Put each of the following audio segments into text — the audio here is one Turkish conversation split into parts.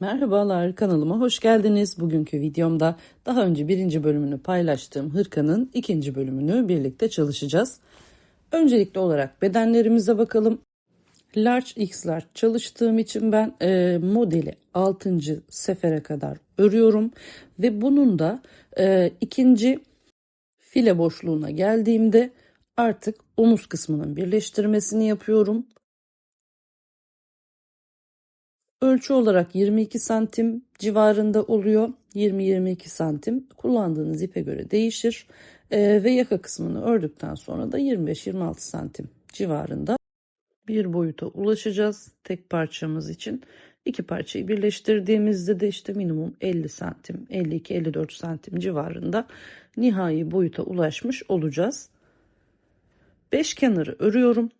Merhabalar, kanalıma hoş geldiniz. Bugünkü videomda daha önce birinci bölümünü paylaştığım hırkanın ikinci bölümünü birlikte çalışacağız. Öncelikli olarak bedenlerimize bakalım. Large X large çalıştığım için ben modeli 6. sefere kadar örüyorum ve bunun da ikinci file boşluğuna geldiğimde artık omuz kısmının birleştirmesini yapıyorum. Ölçü olarak 22 santim civarında oluyor. 20-22 santim kullandığınız ipe göre değişir. Ve yaka kısmını ördükten sonra da 25-26 santim civarında bir boyuta ulaşacağız tek parçamız için. İki parçayı birleştirdiğimizde de işte minimum 50 santim, 52-54 santim civarında nihai boyuta ulaşmış olacağız. 5 kenarı örüyorum.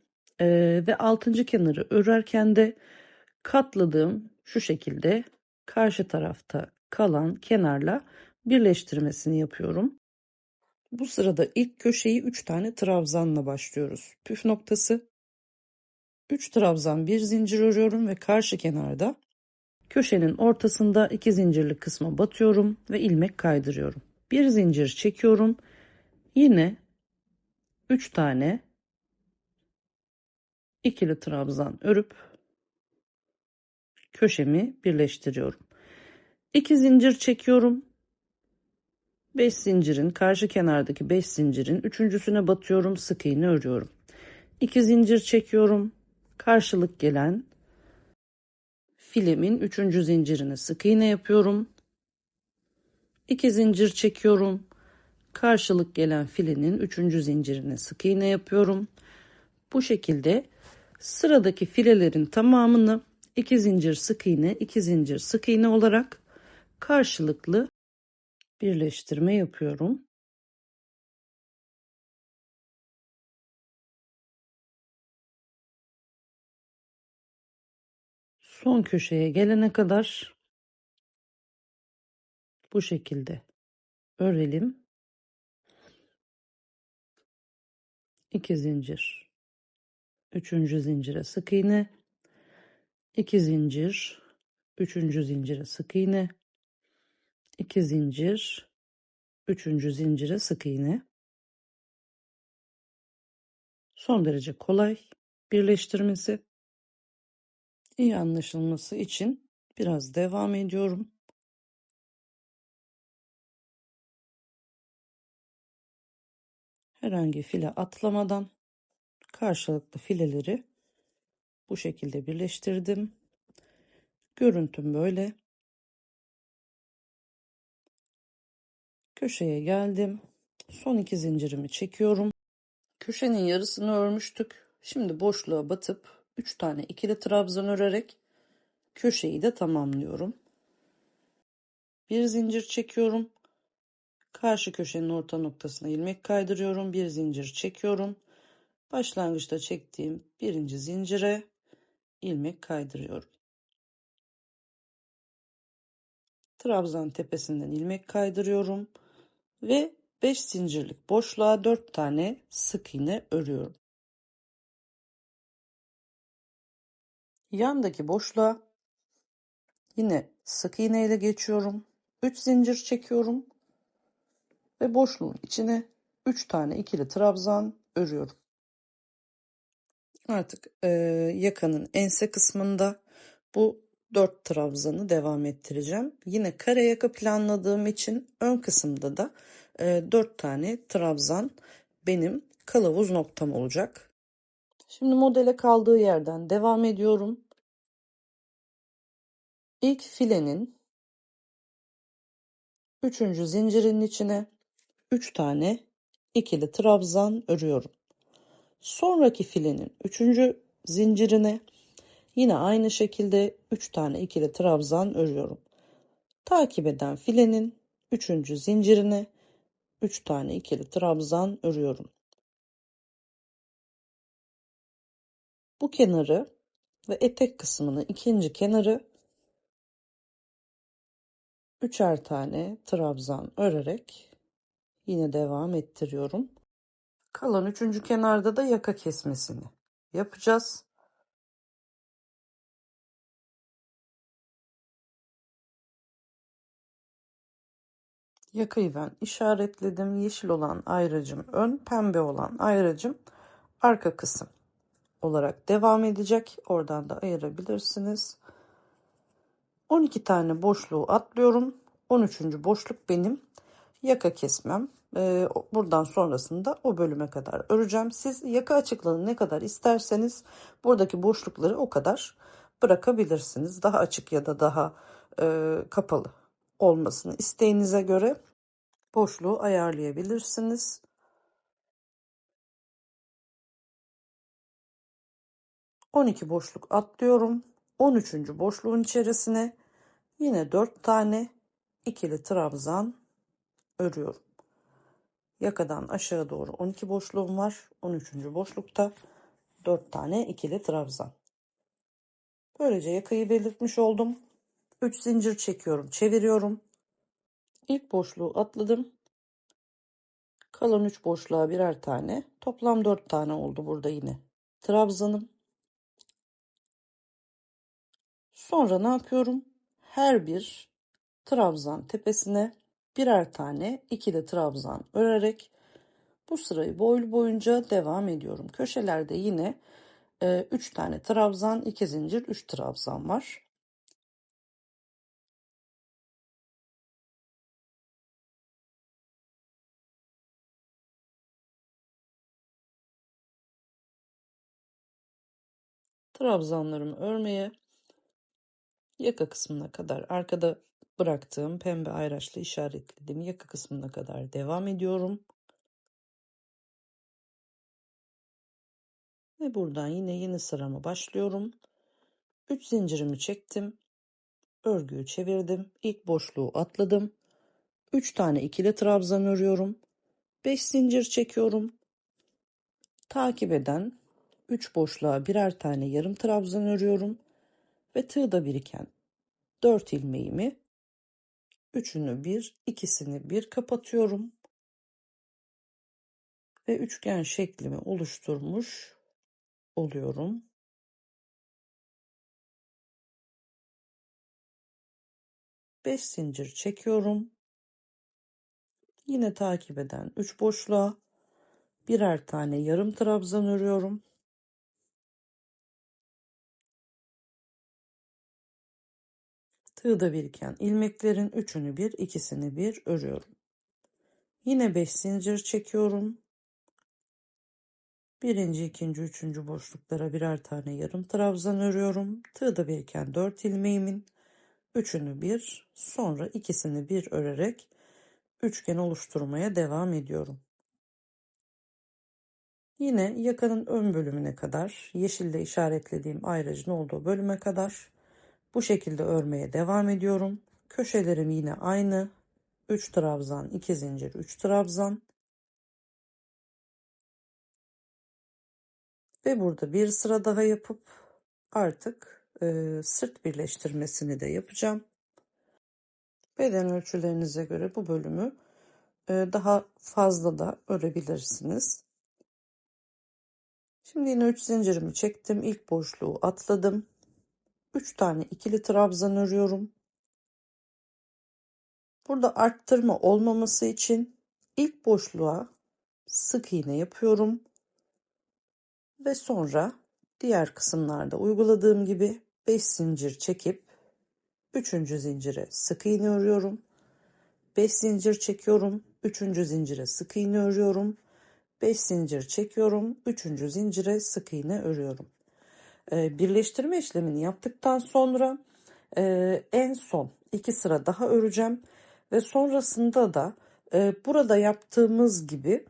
Ve 6. kenarı örerken de katladığım şu şekilde karşı tarafta kalan kenarla birleştirmesini yapıyorum. Bu sırada ilk köşeyi 3 tane trabzanla başlıyoruz. Püf noktası: 3 trabzan, bir zincir örüyorum ve karşı kenarda köşenin ortasında 2 zincirli kısma batıyorum ve ilmek kaydırıyorum. Bir zincir çekiyorum. Yine 3 tane ikili trabzan örüp köşemi birleştiriyorum. 2 zincir çekiyorum. 5 zincirin karşı kenardaki 5 zincirin üçüncüsüne batıyorum, sık iğne örüyorum. 2 zincir çekiyorum. Karşılık gelen filemin 3. zincirine sık iğne yapıyorum. 2 zincir çekiyorum. Karşılık gelen filenin 3. zincirine sık iğne yapıyorum. Bu şekilde sıradaki filelerin tamamını 2 zincir sık iğne, 2 zincir sık iğne olarak karşılıklı birleştirme yapıyorum. Son köşeye gelene kadar bu şekilde örelim. 2 zincir, 3. zincire sık iğne, 2 zincir, 3. zincire sık iğne, 2 zincir, 3. zincire sık iğne. Son derece kolay birleştirmesi. İyi anlaşılması için biraz devam ediyorum. Herhangi file atlamadan karşılıklı fileleri bu şekilde birleştirdim. Görüntüm böyle. Köşeye geldim. Son 2 zincirimi çekiyorum. Köşenin yarısını örmüştük. Şimdi boşluğa batıp 3 tane ikili trabzan örerek köşeyi de tamamlıyorum. Bir zincir çekiyorum. Karşı köşenin orta noktasına ilmek kaydırıyorum. Bir zincir çekiyorum. Başlangıçta çektiğim birinci zincire ilmek kaydırıyorum. Trabzan tepesinden ilmek kaydırıyorum ve 5 zincirlik boşluğa 4 tane sık iğne örüyorum. Yandaki boşluğa yine sık iğne ile geçiyorum. 3 zincir çekiyorum ve boşluğun içine 3 tane ikili trabzan örüyorum. Artık yakanın ense kısmında bu 4 trabzanı devam ettireceğim. Yine kare yaka planladığım için ön kısımda da 4 tane trabzan benim kılavuz noktam olacak. Şimdi modele kaldığı yerden devam ediyorum. İlk filenin 3. zincirinin içine 3 tane ikili trabzan örüyorum. Sonraki filenin 3. zincirine yine aynı şekilde 3 tane ikili trabzan örüyorum. Takip eden filenin 3. zincirine 3 tane ikili trabzan örüyorum. Bu kenarı ve etek kısmını, ikinci kenarı 3'er tane trabzan örerek yine devam ettiriyorum. Kalan 3. kenarda da yaka kesmesini yapacağız. Yakayı ben işaretledim. Yeşil olan ayracım ön, pembe olan ayracım arka kısım olarak devam edecek. Oradan da ayırabilirsiniz. 12 tane boşluğu atlıyorum. 13. boşluk benim yaka kesmem. Buradan sonrasında o bölüme kadar öreceğim. Siz yaka açıklığını ne kadar isterseniz buradaki boşlukları o kadar bırakabilirsiniz. Daha açık ya da daha kapalı olmasını isteğinize göre boşluğu ayarlayabilirsiniz. 12 boşluk atlıyorum. 13. boşluğun içerisine yine 4 tane ikili trabzan örüyorum. Yakadan aşağı doğru 12 boşluğum var. 13. boşlukta 4 tane ikili trabzan. Böylece yakayı belirtmiş oldum. 3 zincir çekiyorum, çeviriyorum. İlk boşluğu atladım. Kalan 3 boşluğa birer tane. Toplam 4 tane oldu burada yine trabzanım. Sonra ne yapıyorum? Her bir trabzan tepesine birer tane ikili trabzan örerek bu sırayı boylu boyunca devam ediyorum. Köşelerde yine 3 tane trabzan, 2 zincir, 3 trabzan var. Trabzanlarımı örmeye yaka kısmına kadar arkada bıraktığım pembe ayraçla işaretlediğim yaka kısmına kadar devam ediyorum. Ve buradan yine yeni sırama başlıyorum. 3 zincirimi çektim. Örgüyü çevirdim. İlk boşluğu atladım. 3 tane ikili trabzan örüyorum. 5 zincir çekiyorum. Takip eden 3 boşluğa birer tane yarım trabzan örüyorum ve tığda biriken 4 ilmeğimi üçünü bir, ikisini bir kapatıyorum ve üçgen şeklimi oluşturmuş oluyorum. Beş zincir çekiyorum. Yine takip eden 3 boşluğa birer tane yarım trabzan örüyorum. Tığda biriken ilmeklerin üçünü bir, ikisini bir örüyorum. Yine 5 zincir çekiyorum. Birinci, ikinci, üçüncü boşluklara birer tane yarım trabzan örüyorum. Tığda biriken 4 ilmeğimin üçünü bir, sonra ikisini bir örerek üçgen oluşturmaya devam ediyorum. Yine yakanın ön bölümüne kadar, yeşille işaretlediğim ayracın olduğu bölüme kadar bu şekilde örmeye devam ediyorum. Köşelerim yine aynı. 3 trabzan, 2 zincir, 3 trabzan. Ve burada bir sıra daha yapıp artık sırt birleştirmesini de yapacağım. Beden ölçülerinize göre bu bölümü daha fazla da örebilirsiniz. Şimdi yine 3 zincirimi çektim. İlk boşluğu atladım. 3 tane ikili trabzan örüyorum. Burada arttırma olmaması için ilk boşluğa sık iğne yapıyorum. Ve sonra diğer kısımlarda uyguladığım gibi 5 zincir çekip 3. zincire sık iğne örüyorum. 5 zincir çekiyorum. 3. zincire sık iğne örüyorum. 5 zincir çekiyorum. 3. zincire sık iğne örüyorum. Birleştirme işlemini yaptıktan sonra en son 2 sıra daha öreceğim ve sonrasında da burada yaptığımız gibi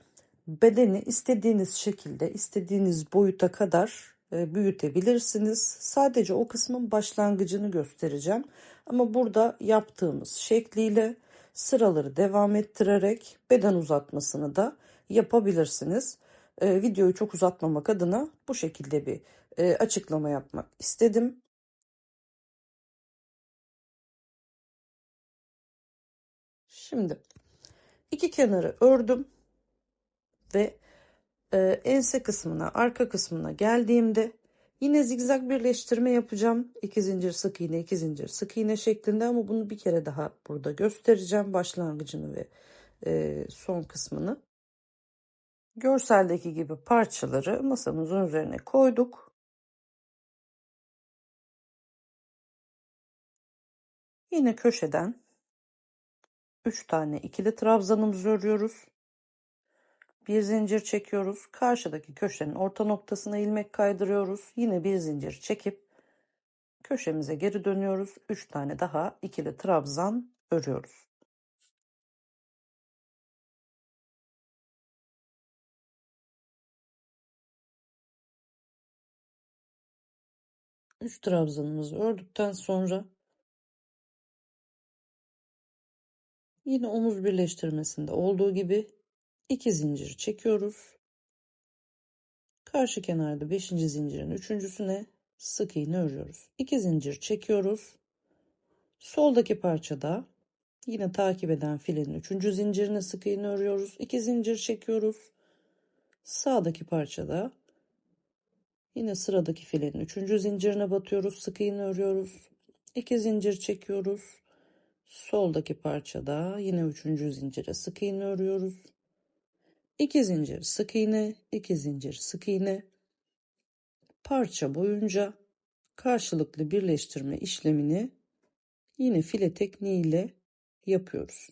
bedeni istediğiniz şekilde, istediğiniz boyuta kadar büyütebilirsiniz. Sadece o kısmın başlangıcını göstereceğim. Ama burada yaptığımız şekliyle sıraları devam ettirerek beden uzatmasını da yapabilirsiniz. Videoyu çok uzatmamak adına bu şekilde bir açıklama yapmak istedim. Şimdi iki kenarı ördüm ve ense kısmına, arka kısmına geldiğimde Yine zigzag birleştirme yapacağım. 2 zincir sık iğne, 2 zincir sık iğne şeklinde, ama bunu bir kere daha burada göstereceğim. Başlangıcını ve son kısmını. Görseldeki gibi parçaları masamızın üzerine koyduk. Yine köşeden 3 tane ikili trabzanımızı örüyoruz. Bir zincir çekiyoruz. Karşıdaki köşenin orta noktasına ilmek kaydırıyoruz. Yine bir zincir çekip köşemize geri dönüyoruz. 3 tane daha ikili trabzan örüyoruz. 3 trabzanımızı ördükten sonra yine omuz birleştirmesinde olduğu gibi 2 zincir çekiyoruz. Karşı kenarda 5. zincirin üçüncüsüne sık iğne örüyoruz. 2 zincir çekiyoruz. Soldaki parçada yine takip eden filenin 3. zincirine sık iğne örüyoruz. 2 zincir çekiyoruz. Sağdaki parçada yine sıradaki filenin 3. zincirine batıyoruz. Sık iğne örüyoruz. 2 zincir çekiyoruz. Soldaki parçada yine 3. zincire sık iğne örüyoruz. 2 zincir sık iğne, 2 zincir sık iğne. Parça boyunca karşılıklı birleştirme işlemini yine file tekniğiyle yapıyoruz.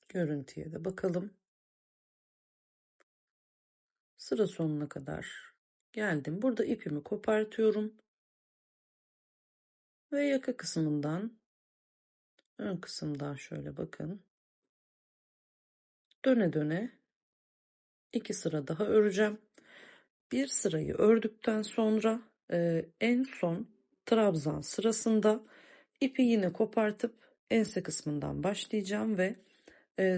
Görüntüye de bakalım. Sıra sonuna kadar geldim. Burada ipimi kopartıyorum ve yaka kısmından, ön kısımdan şöyle bakın, döne döne 2 sıra daha öreceğim. Bir sırayı ördükten sonra en son trabzan sırasında ipi yine kopartıp ense kısmından başlayacağım ve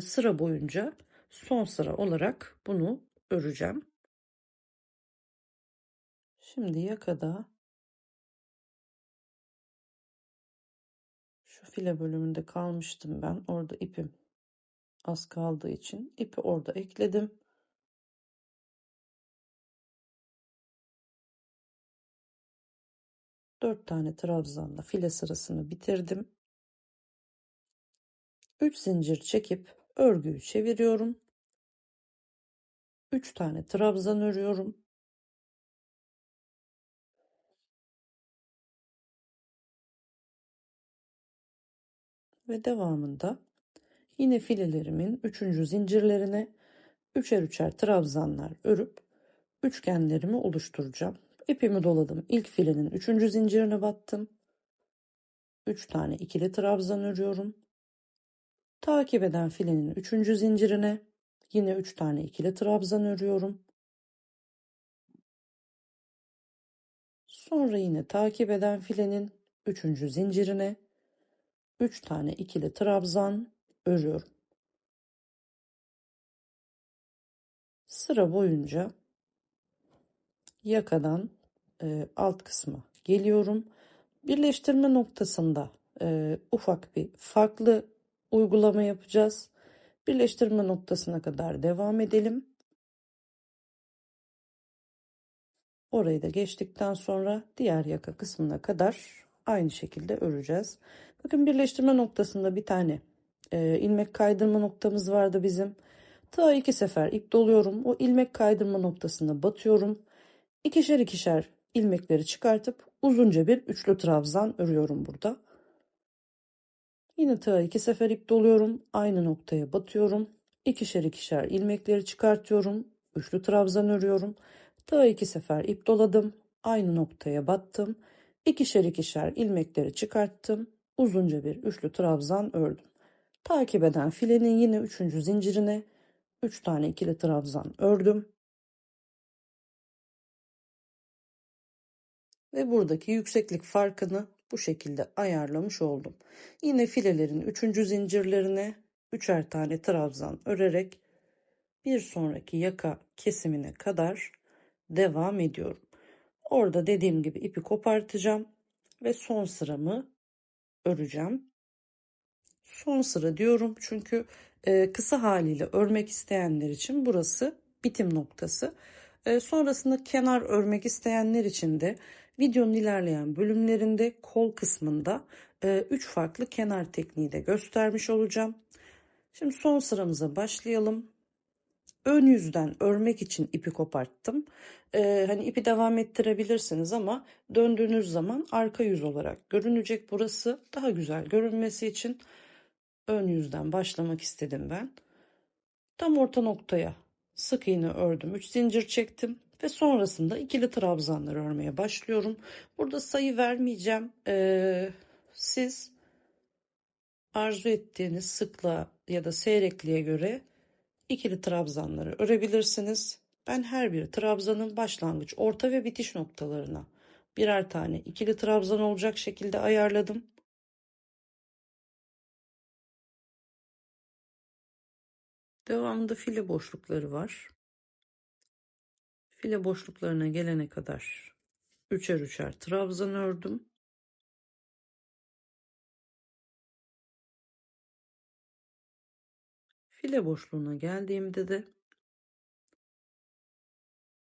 sıra boyunca son sıra olarak bunu öreceğim. Şimdi yakada şu file bölümünde kalmıştım ben. Orada ipim az kaldığı için ipi orada ekledim. Dört tane trabzanla file sırasını bitirdim. 3 zincir çekip örgüyü çeviriyorum. 3 tane trabzan örüyorum. Ve devamında yine filelerimin 3. zincirlerine üçer üçer trabzanlar örüp üçgenlerimi oluşturacağım. İpimi doladım. İlk filenin 3. zincirine battım. 3 tane ikili trabzan örüyorum. Takip eden filenin 3. zincirine yine 3 tane ikili trabzan örüyorum. Sonra yine takip eden filenin 3. zincirine 3 tane ikili trabzan örüyorum. Sıra boyunca yakadan alt kısma geliyorum. Birleştirme noktasında ufak bir farklı uygulama yapacağız. Birleştirme noktasına kadar devam edelim. Orayı da geçtikten sonra diğer yaka kısmına kadar aynı şekilde öreceğiz. Bakın, birleştirme noktasında bir tane ilmek kaydırma noktamız vardı bizim. Ta 2 sefer ip doluyorum. O ilmek kaydırma noktasına batıyorum. İkişer ikişer ilmekleri çıkartıp uzunca bir üçlü trabzan örüyorum burada. Yine tığa 2 sefer ip doluyorum. Aynı noktaya batıyorum. İkişer ikişer ilmekleri çıkartıyorum. Üçlü trabzan örüyorum. Tığa 2 sefer ip doladım. Aynı noktaya battım. İkişer ikişer ilmekleri çıkarttım. Uzunca bir üçlü trabzan ördüm. Takip eden filenin yine 3. zincirine 3 tane ikili trabzan ördüm. Ve buradaki yükseklik farkını bu şekilde ayarlamış oldum. Yine filelerin 3. zincirlerine 3'er tane trabzan örerek bir sonraki yaka kesimine kadar devam ediyorum. Orada dediğim gibi ipi kopartacağım ve son sıramı öreceğim. Son sıra diyorum çünkü kısa haliyle örmek isteyenler için burası bitim noktası. Sonrasında kenar örmek isteyenler için de videonun ilerleyen bölümlerinde kol kısmında 3 farklı kenar tekniği de göstermiş olacağım. Şimdi son sıramıza başlayalım. Ön yüzden örmek için ipi koparttım. Hani ipi devam ettirebilirsiniz ama döndüğünüz zaman arka yüz olarak görünecek. Burası daha güzel görünmesi için ön yüzden başlamak istedim ben. Tam orta noktaya sık iğne ördüm. 3 zincir çektim ve sonrasında ikili trabzanlar örmeye başlıyorum. Burada sayı vermeyeceğim. Siz arzu ettiğiniz sıklığa ya da seyrekliğe göre ikili trabzanları örebilirsiniz. Ben her bir trabzanın başlangıç, orta ve bitiş noktalarına birer tane ikili trabzan olacak şekilde ayarladım. Devamında file boşlukları var. File boşluklarına gelene kadar üçer üçer trabzan ördüm. File boşluğuna geldiğimde de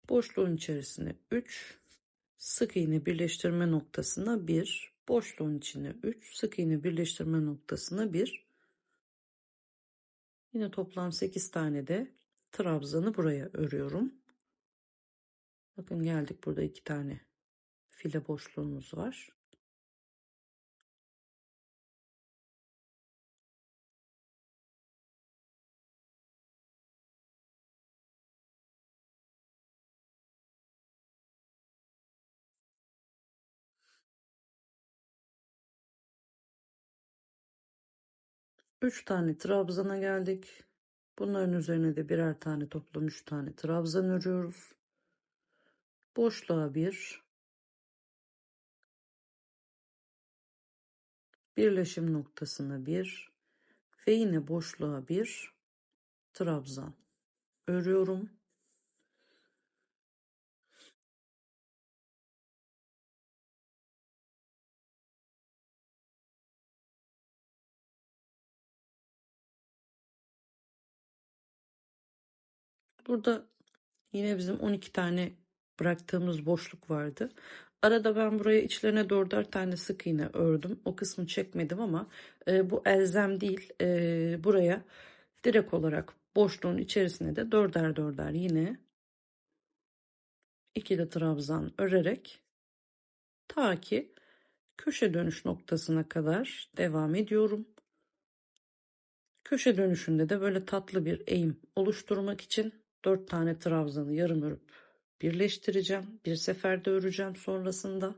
boşluğun içerisine 3, sık iğne birleştirme noktasına 1, boşluğun içine 3, sık iğne birleştirme noktasına 1. Yine toplam 8 tane de trabzanı buraya örüyorum. Bakın geldik, burada 2 tane file boşluğumuz var. Üç tane trabzana geldik. Bunların üzerine de birer tane, toplam 3 tane trabzan örüyoruz. Boşluğa 1, birleşim noktasına 1 ve yine boşluğa 1 trabzan örüyorum. Burada yine bizim 12 tane bıraktığımız boşluk vardı. Arada ben buraya içlerine 4'er tane sık iğne ördüm. O kısmı çekmedim ama bu elzem değil. Buraya direkt olarak boşluğun içerisine de 4'er yine ikili trabzan örerek ta ki köşe dönüş noktasına kadar devam ediyorum. Köşe dönüşünde de böyle tatlı bir eğim oluşturmak için 4 tane trabzanı yarım örüp birleştireceğim. Bir seferde öreceğim sonrasında.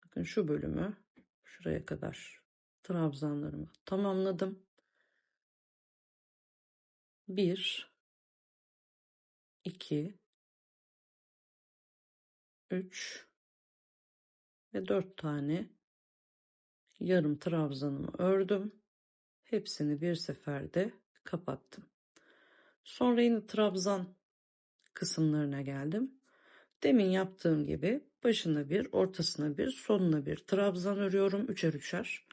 Bakın şu bölümü şuraya kadar trabzanlarımı tamamladım. 1, 2, 3 ve 4 tane yarım trabzanımı ördüm. Hepsini bir seferde kapattım. Sonra yine trabzan kısımlarına geldim. Demin yaptığım gibi başına bir, ortasına bir, sonuna bir trabzan örüyorum. Üçer üçer.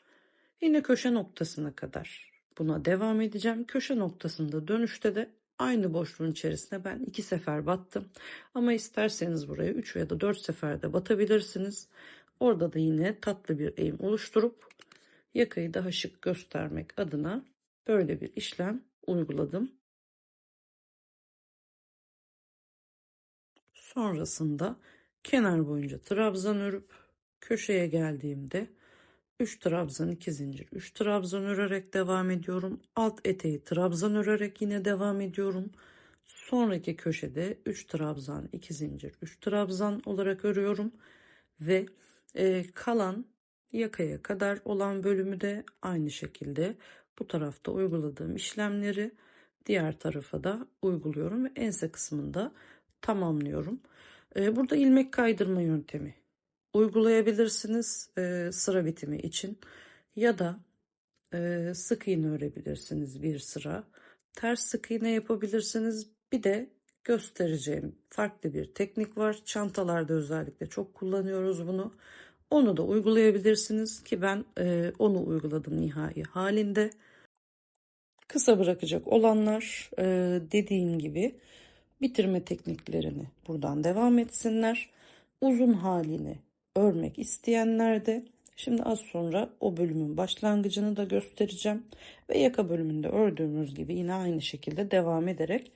Yine köşe noktasına kadar buna devam edeceğim. Köşe noktasında dönüşte de aynı boşluğun içerisine ben 2 sefer battım. Ama isterseniz buraya 3 ya da 4 seferde batabilirsiniz. Orada da yine tatlı bir eğim oluşturup yakayı daha şık göstermek adına böyle bir işlem uyguladım. Sonrasında kenar boyunca trabzan örüp köşeye geldiğimde 3 trabzan 2 zincir 3 trabzan örerek devam ediyorum. Alt eteği trabzan örerek yine devam ediyorum. Sonraki köşede 3 trabzan 2 zincir 3 trabzan olarak örüyorum ve kalan yakaya kadar olan bölümü de aynı şekilde bu tarafta uyguladığım işlemleri diğer tarafa da uyguluyorum ve ense kısmında tamamlıyorum. Burada ilmek kaydırma yöntemi uygulayabilirsiniz sıra bitimi için ya da sık iğne örebilirsiniz bir sıra. Ters sık iğne yapabilirsiniz. Bir de göstereceğim farklı bir teknik var. Çantalarda özellikle çok kullanıyoruz bunu. Onu da uygulayabilirsiniz ki ben onu uyguladım nihai halinde. Kısa bırakacak olanlar dediğim gibi bitirme tekniklerini buradan devam etsinler. Uzun halini örmek isteyenler de şimdi az sonra o bölümün başlangıcını da göstereceğim. Ve yaka bölümünde ördüğümüz gibi yine aynı şekilde devam ederek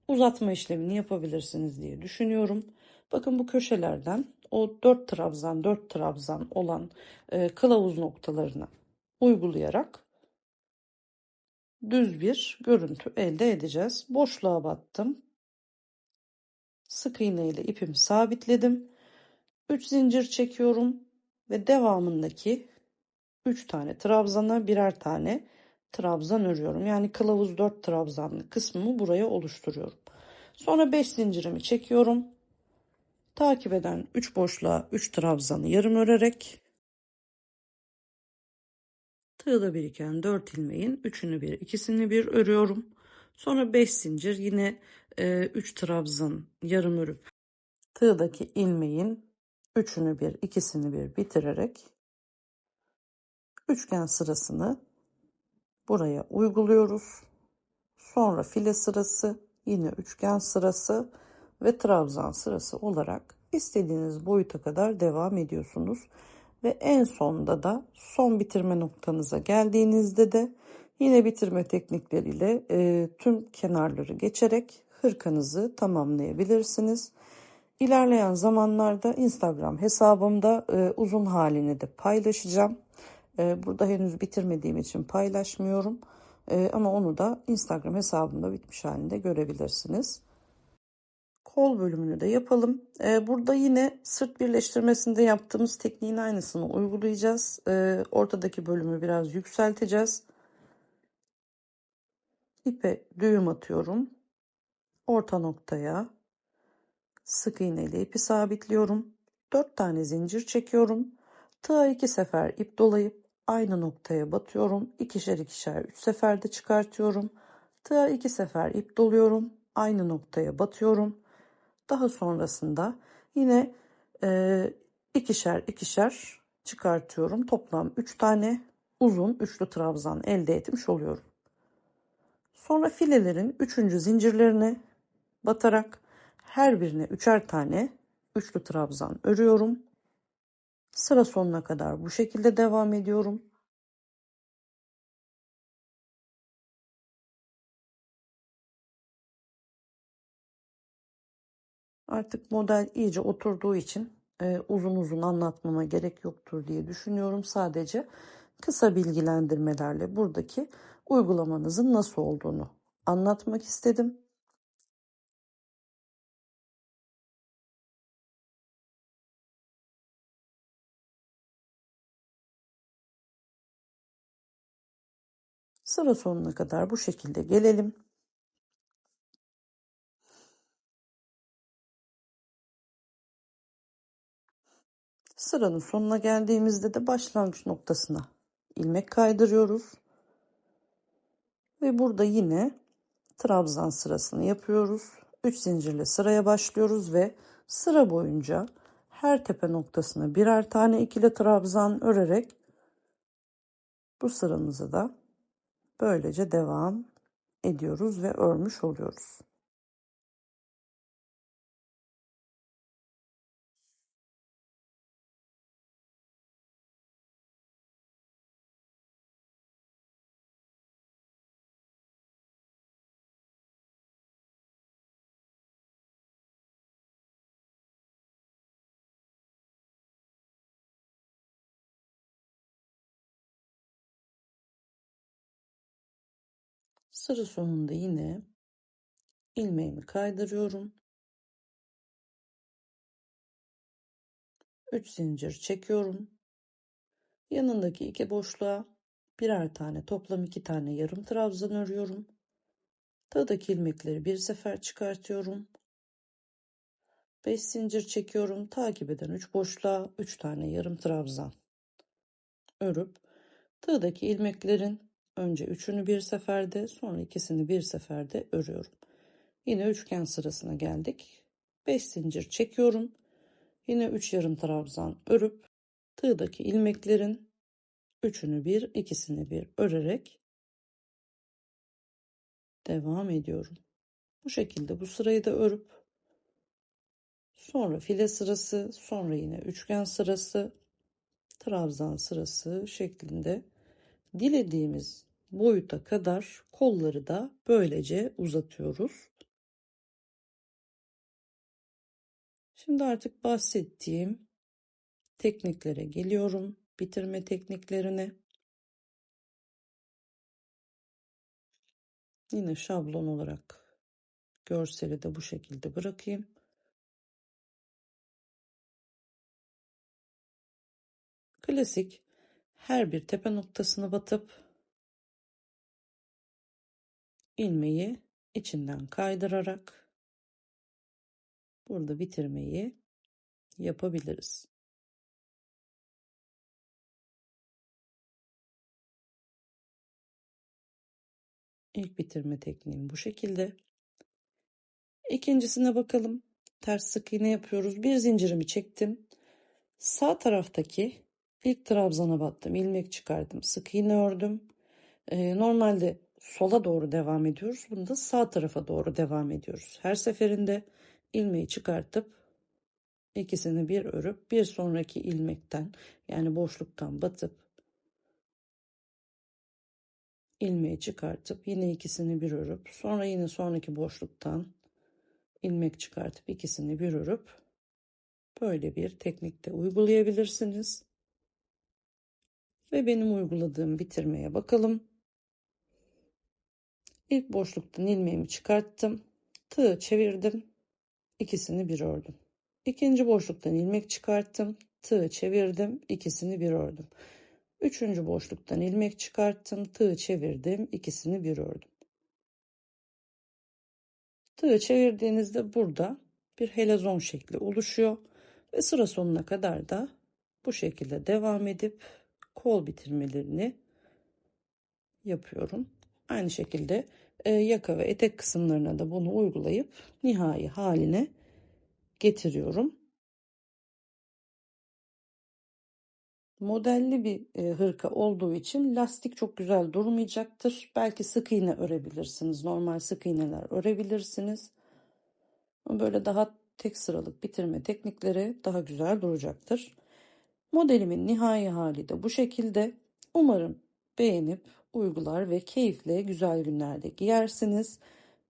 uzatma işlemini yapabilirsiniz diye düşünüyorum. Bakın bu köşelerden o 4 trabzan 4 trabzan olan kılavuz noktalarını uygulayarak düz bir görüntü elde edeceğiz. Boşluğa battım. Sık iğne ile ipimi sabitledim. 3 zincir çekiyorum ve devamındaki 3 tane trabzana birer tane trabzan örüyorum. Yani kılavuz 4 trabzanlı kısmımı buraya oluşturuyorum. Sonra 5 zincirimi çekiyorum. Takip eden 3 boşluğa 3 trabzanı yarım örerek tığda biriken 4 ilmeğin 3'ünü bir, ikisini bir örüyorum. Sonra 5 zincir yine 3 trabzan yarım örüp tığdaki ilmeğin 3'ünü bir, ikisini bir bitirerek üçgen sırasını buraya uyguluyoruz. Sonra file sırası, yine üçgen sırası ve trabzan sırası olarak istediğiniz boyuta kadar devam ediyorsunuz. Ve en sonda da son bitirme noktanıza geldiğinizde de yine bitirme teknikleriyle tüm kenarları geçerek hırkanızı tamamlayabilirsiniz. İlerleyen zamanlarda Instagram hesabımda uzun halini de paylaşacağım. Burada henüz bitirmediğim için paylaşmıyorum. Ama onu da Instagram hesabımda bitmiş halinde görebilirsiniz. Kol bölümünü de yapalım. Burada yine sırt birleştirmesinde yaptığımız tekniğin aynısını uygulayacağız. Ortadaki bölümü biraz yükselteceğiz. İpe düğüm atıyorum. Orta noktaya sık iğne ile ipi sabitliyorum. 4 tane zincir çekiyorum. Tığa 2 sefer ip dolayıp aynı noktaya batıyorum. İkişer ikişer 3 seferde çıkartıyorum. Tığa 2 sefer ip doluyorum. Aynı noktaya batıyorum. Daha sonrasında yine ikişer ikişer çıkartıyorum. Toplam 3 tane uzun üçlü trabzan elde etmiş oluyorum. Sonra filelerin 3. zincirlerine batarak her birine üçer tane üçlü trabzan örüyorum. Sıra sonuna kadar bu şekilde devam ediyorum. Artık model iyice oturduğu için uzun uzun anlatmama gerek yoktur diye düşünüyorum. Sadece kısa bilgilendirmelerle buradaki uygulamanızın nasıl olduğunu anlatmak istedim. Sıra sonuna kadar bu şekilde gelelim. Sıranın sonuna geldiğimizde de başlangıç noktasına ilmek kaydırıyoruz. Ve burada yine trabzan sırasını yapıyoruz. 3 zincirle sıraya başlıyoruz ve sıra boyunca her tepe noktasına birer tane ikili trabzan örerek bu sıramızı da böylece devam ediyoruz ve örmüş oluyoruz. Sıra sonunda yine ilmeğimi kaydırıyorum. 3 zincir çekiyorum. Yanındaki iki boşluğa birer tane, toplam 2 tane yarım trabzan örüyorum. Tığdaki ilmekleri bir sefer çıkartıyorum. 5 zincir çekiyorum. Takip eden 3 boşluğa 3 tane yarım trabzan örüp tığdaki ilmeklerin önce üçünü bir seferde, sonra ikisini bir seferde örüyorum. Yine üçgen sırasına geldik. 5 zincir çekiyorum. Yine 3 yarım trabzan örüp tığdaki ilmeklerin üçünü bir, ikisini bir örerek devam ediyorum. Bu şekilde bu sırayı da örüp sonra file sırası, sonra yine üçgen sırası, trabzan sırası şeklinde dilediğimiz boyuta kadar kolları da böylece uzatıyoruz. Şimdi artık bahsettiğim tekniklere geliyorum. Bitirme tekniklerine. Yine şablon olarak görseli de bu şekilde bırakayım. Klasik her bir tepe noktasına batıp ilmeği içinden kaydırarak burada bitirmeyi yapabiliriz. İlk bitirme tekniğim bu şekilde. İkincisine bakalım. Ters sık iğne yapıyoruz. Bir zincirimi çektim. Sağ taraftaki ilk trabzana battım. İlmek çıkardım. Sık iğne ördüm. Normalde sola doğru devam ediyoruz. Bunda sağ tarafa doğru devam ediyoruz. Her seferinde ilmeği çıkartıp ikisini bir örüp bir sonraki ilmekten yani boşluktan batıp ilmeği çıkartıp yine ikisini bir örüp sonra yine sonraki boşluktan ilmek çıkartıp ikisini bir örüp böyle bir teknikte uygulayabilirsiniz. Ve benim uyguladığım bitirmeye bakalım. İlk boşluktan ilmeğimi çıkarttım. Tığı çevirdim. İkisini bir ördüm. İkinci boşluktan ilmek çıkarttım. Tığı çevirdim. İkisini bir ördüm. Üçüncü boşluktan ilmek çıkarttım. Tığı çevirdim. İkisini bir ördüm. Tığı çevirdiğinizde burada bir helezon şekli oluşuyor. Ve sıra sonuna kadar da bu şekilde devam edip kol bitirmelerini yapıyorum. Aynı şekilde yaka ve etek kısımlarına da bunu uygulayıp nihai haline getiriyorum. Modelli bir hırka olduğu için lastik çok güzel durmayacaktır. Belki sık iğne örebilirsiniz. Normal sık iğneler örebilirsiniz. Böyle daha tek sıralık bitirme teknikleri daha güzel duracaktır. Modelimin nihai hali de bu şekilde. Umarım beğenip uygular ve keyifle güzel günlerde giyersiniz.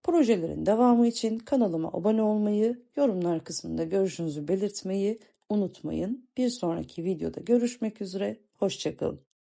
Projelerin devamı için kanalıma abone olmayı, yorumlar kısmında görüşünüzü belirtmeyi unutmayın. Bir sonraki videoda görüşmek üzere. Hoşça kalın.